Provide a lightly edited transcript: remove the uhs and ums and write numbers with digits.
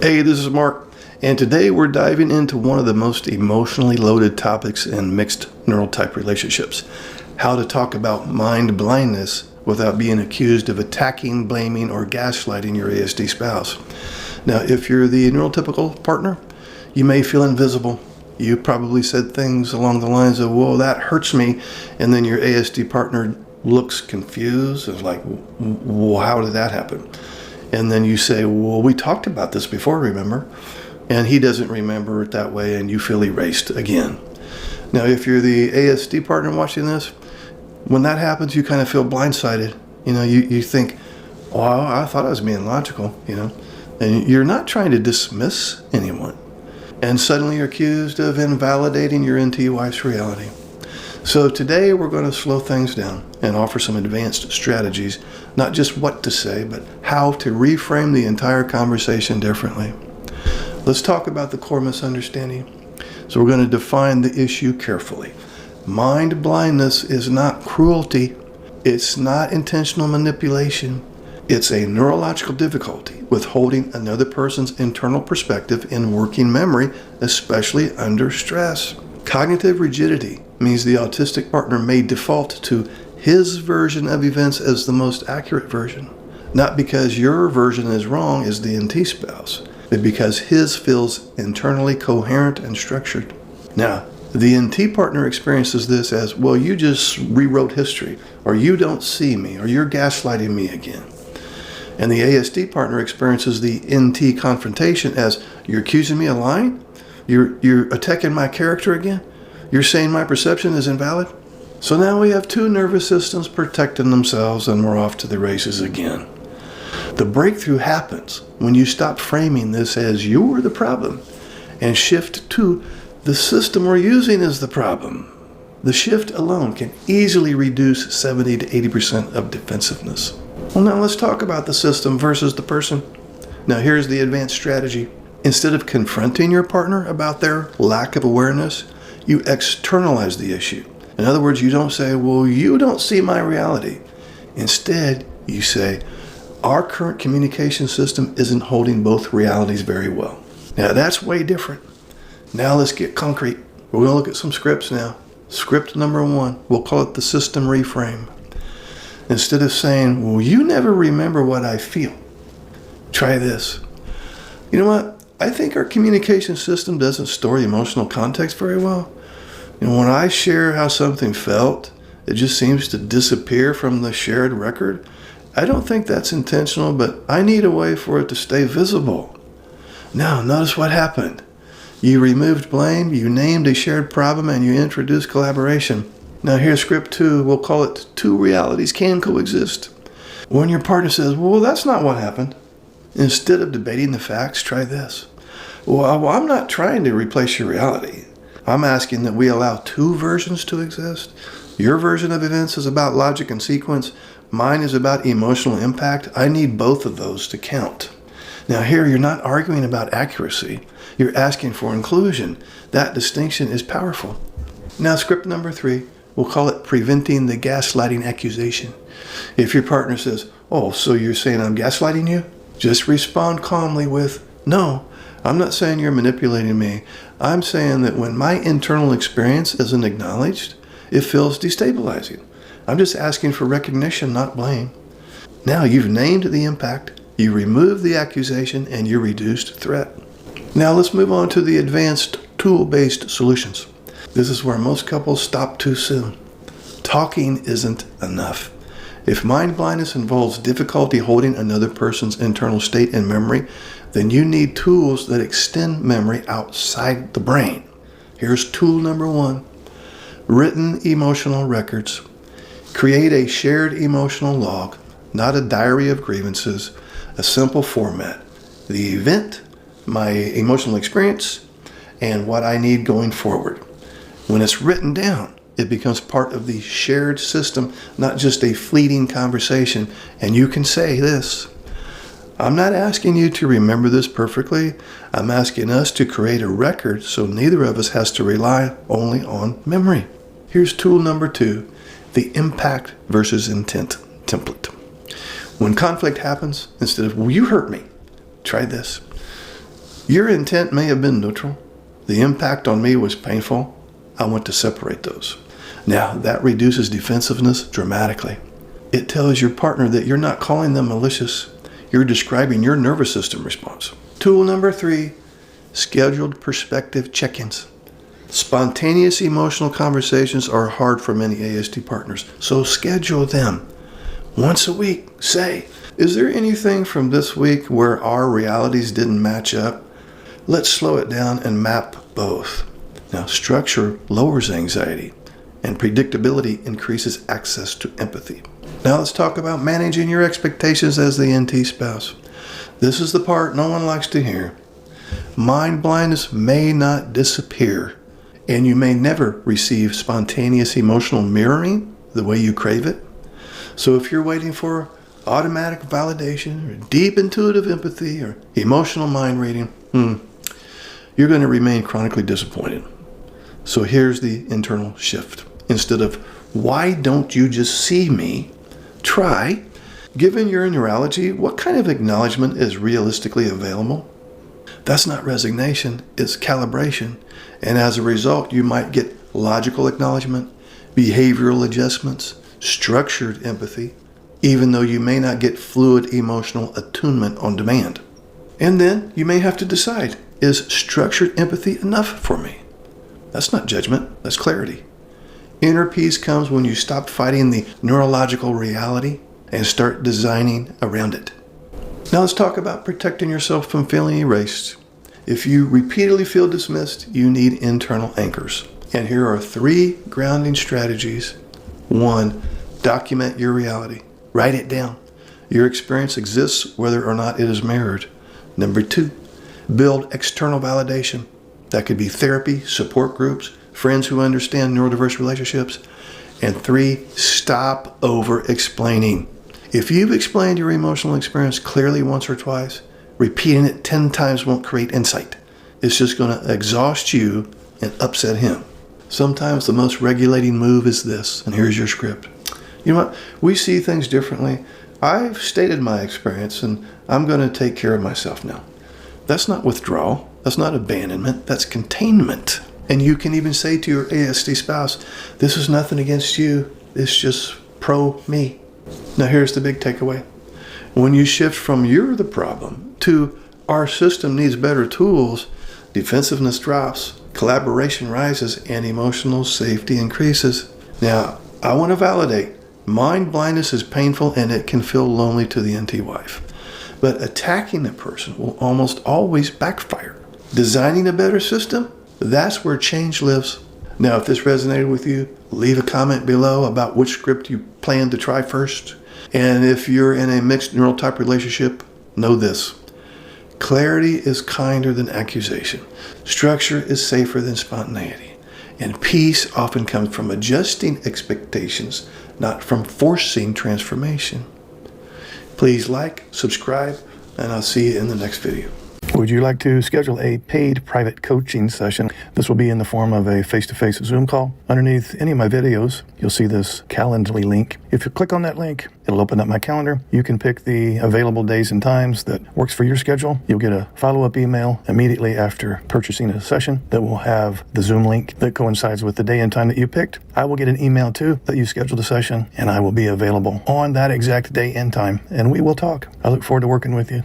Hey, this is Mark, and today we're diving into one of the most emotionally loaded topics in mixed neurotype relationships: how to talk about mind blindness without being accused of attacking, blaming, or gaslighting your ASD spouse. Now, if you're the neurotypical partner, you may feel invisible. You probably said things along the lines of, "Whoa, that hurts me," and then your ASD partner looks confused. It's like, well, how did that happen? And then you say, well, we talked about this before, remember? And he doesn't remember it that way, and you feel erased again. Now, if you're the ASD partner watching this, when that happens, you kind of feel blindsided. You think, well, I thought I was being logical, and you're not trying to dismiss anyone. And suddenly you're accused of invalidating your NT wife's reality. So today we're going to slow things down and offer some advanced strategies, not just what to say, but how to reframe the entire conversation differently. Let's talk about the core misunderstanding. So we're going to define the issue carefully. Mind blindness is not cruelty. It's not intentional manipulation. It's a neurological difficulty with holding another person's internal perspective in working memory, especially under stress. Cognitive rigidity means the autistic partner may default to his version of events as the most accurate version, not because your version is wrong as the NT spouse, but because his feels internally coherent and structured. Now, the NT partner experiences this as, well, you just rewrote history, or you don't see me, or you're gaslighting me again. And the ASD partner experiences the NT confrontation as, you're accusing me of lying? You're attacking my character again? You're saying my perception is invalid? So now we have two nervous systems protecting themselves, and we're off to the races again. The breakthrough happens when you stop framing this as you're the problem and shift to the system we're using as the problem. The shift alone can easily reduce 70 to 80% of defensiveness. Well, now let's talk about the system versus the person. Now here's the advanced strategy. Instead of confronting your partner about their lack of awareness, you externalize the issue. In other words, you don't say, well, you don't see my reality. Instead, you say, our current communication system isn't holding both realities very well. Now, that's way different. Now let's get concrete. We're going to look at some scripts now. Script number 1, we'll call it the system reframe. Instead of saying, well, you never remember what I feel, try this. You know what? I think our communication system doesn't store emotional context very well. When I share how something felt, it just seems to disappear from the shared record. I don't think that's intentional, but I need a way for it to stay visible. Now, notice what happened. You removed blame, you named a shared problem, and you introduced collaboration. Now here's script 2. We'll call it two realities can coexist. When your partner says, well, that's not what happened, instead of debating the facts, try this. Well, I'm not trying to replace your reality. I'm asking that we allow two versions to exist. Your version of events is about logic and sequence. Mine is about emotional impact. I need both of those to count. Now here, you're not arguing about accuracy. You're asking for inclusion. That distinction is powerful. Now script number 3, we'll call it preventing the gaslighting accusation. If your partner says, oh, so you're saying I'm gaslighting you? Just respond calmly with, no, I'm not saying you're manipulating me. I'm saying that when my internal experience isn't acknowledged, it feels destabilizing. I'm just asking for recognition, not blame. Now you've named the impact, you removed the accusation, and you reduced threat. Now let's move on to the advanced tool-based solutions. This is where most couples stop too soon. Talking isn't enough. If mind blindness involves difficulty holding another person's internal state and memory, then you need tools that extend memory outside the brain. Here's tool number 1, written emotional records. Create a shared emotional log, not a diary of grievances, a simple format. The event, my emotional experience, and what I need going forward. When it's written down, it becomes part of the shared system, not just a fleeting conversation. And you can say this, I'm not asking you to remember this perfectly. I'm asking us to create a record so neither of us has to rely only on memory. Here's tool number 2, the impact versus intent template. When conflict happens, instead of, well, you hurt me, try this. Your intent may have been neutral. The impact on me was painful. I want to separate those. Now, that reduces defensiveness dramatically. It tells your partner that you're not calling them malicious. You're describing your nervous system response. Tool number 3, scheduled perspective check-ins. Spontaneous emotional conversations are hard for many ASD partners, so schedule them. Once a week, say, is there anything from this week where our realities didn't match up? Let's slow it down and map both. Now, structure lowers anxiety, and predictability increases access to empathy. Now let's talk about managing your expectations as the NT spouse. This is the part no one likes to hear. Mind blindness may not disappear, and you may never receive spontaneous emotional mirroring the way you crave it. So if you're waiting for automatic validation or deep intuitive empathy or emotional mind reading, you're going to remain chronically disappointed. So here's the internal shift. Instead of, why don't you just see me? Try, given your neurology, what kind of acknowledgement is realistically available? That's not resignation, it's calibration. And as a result, you might get logical acknowledgement, behavioral adjustments, structured empathy, even though you may not get fluid emotional attunement on demand. And then you may have to decide, is structured empathy enough for me? That's not judgment, that's clarity. Inner peace comes when you stop fighting the neurological reality and start designing around it. Now let's talk about protecting yourself from feeling erased. If you repeatedly feel dismissed, you need internal anchors. And here are 3 grounding strategies. 1, document your reality. Write it down. Your experience exists whether or not it is mirrored. Number 2, build external validation. That could be therapy, support groups, friends who understand neurodiverse relationships. And 3, stop over-explaining. If you've explained your emotional experience clearly once or twice, repeating it 10 times won't create insight. It's just going to exhaust you and upset him. Sometimes the most regulating move is this, and here's your script. You know what? We see things differently. I've stated my experience, and I'm going to take care of myself now. That's not withdrawal. That's not abandonment. That's containment. And you can even say to your ASD spouse, this is nothing against you. It's just pro-me. Now here's the big takeaway. When you shift from you're the problem to our system needs better tools, defensiveness drops, collaboration rises, and emotional safety increases. Now, I want to validate, mind blindness is painful and it can feel lonely to the NT wife. But attacking a person will almost always backfire. Designing a better system, that's where change lives. Now, if this resonated with you, leave a comment below about which script you plan to try first. And if you're in a mixed neurotype relationship, know this. Clarity is kinder than accusation. Structure is safer than spontaneity. And peace often comes from adjusting expectations, not from forcing transformation. Please like, subscribe, and I'll see you in the next video. Would you like to schedule a paid private coaching session? This will be in the form of a face-to-face Zoom call. Underneath any of my videos, you'll see this Calendly link. If you click on that link, it'll open up my calendar. You can pick the available days and times that works for your schedule. You'll get a follow-up email immediately after purchasing a session that will have the Zoom link that coincides with the day and time that you picked. I will get an email too that you scheduled a session, and I will be available on that exact day and time, and we will talk. I look forward to working with you.